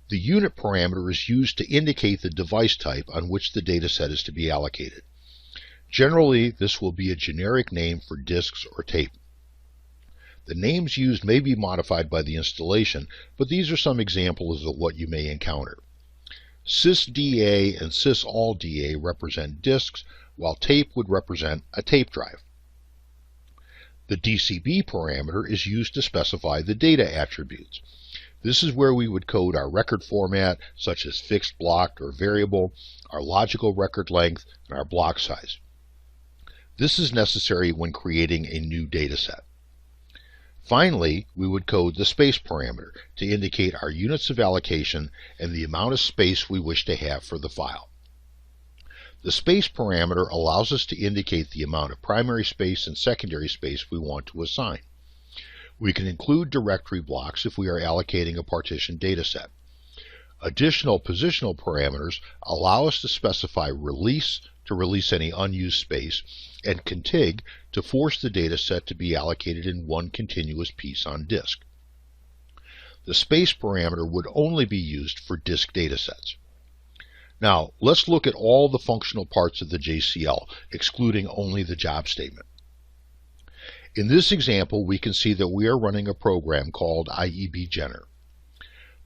The unit parameter is used to indicate the device type on which the dataset is to be allocated. Generally, this will be a generic name for disks or tape. The names used may be modified by the installation, but these are some examples of what you may encounter. SysDA and SysAllDA represent disks, while tape would represent a tape drive. The DCB parameter is used to specify the data attributes. This is where we would code our record format, such as fixed, blocked, or variable, our logical record length, and our block size. This is necessary when creating a new dataset. Finally, we would code the space parameter to indicate our units of allocation and the amount of space we wish to have for the file. The space parameter allows us to indicate the amount of primary space and secondary space we want to assign. We can include directory blocks if we are allocating a partitioned dataset. Additional positional parameters allow us to specify release to release any unused space, and contig to force the dataset to be allocated in one continuous piece on disk. The space parameter would only be used for disk datasets. Now, let's look at all the functional parts of the JCL, excluding only the job statement. In this example, we can see that we are running a program called IEBGener.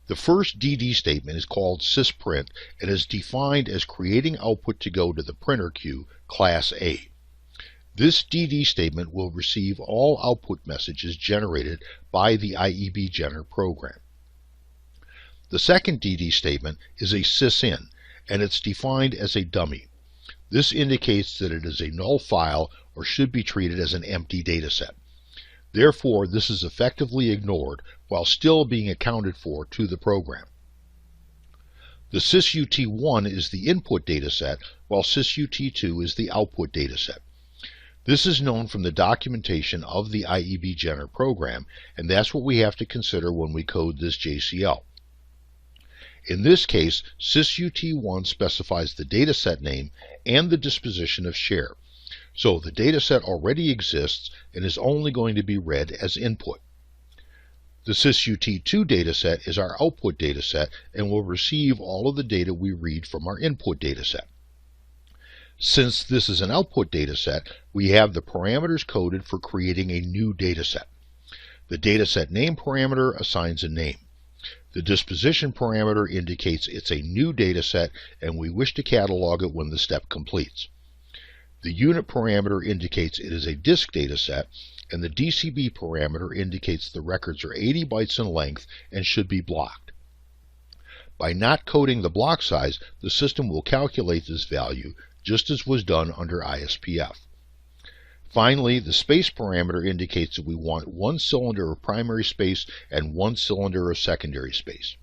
The first DD statement is called sysprint and is defined as creating output to go to the printer queue, class A. This DD statement will receive all output messages generated by the IEBGener program. The second DD statement is a sysin, and it's defined as a dummy. This indicates that it is a null file or should be treated as an empty dataset. Therefore, this is effectively ignored while still being accounted for to the program. The sysut1 is the input dataset, while sysut2 is the output dataset. This is known from the documentation of the IEBGener program, and that's what we have to consider when we code this JCL. In this case, sysut1 specifies the dataset name and the disposition of share. So the dataset already exists and is only going to be read as input. The sysut2 dataset is our output dataset and will receive all of the data we read from our input dataset. Since this is an output dataset, we have the parameters coded for creating a new dataset. The dataset name parameter assigns a name. The disposition parameter indicates it's a new dataset and we wish to catalog it when the step completes. The unit parameter indicates it is a disk dataset, and the DCB parameter indicates the records are 80 bytes in length and should be blocked. By not coding the block size, the system will calculate this value, just as was done under ISPF. Finally, the space parameter indicates that we want one cylinder of primary space and one cylinder of secondary space.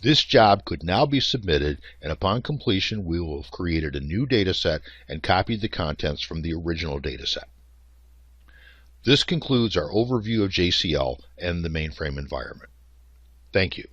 This job could now be submitted, and upon completion we will have created a new dataset and copied the contents from the original dataset. This concludes our overview of JCL and the mainframe environment. Thank you.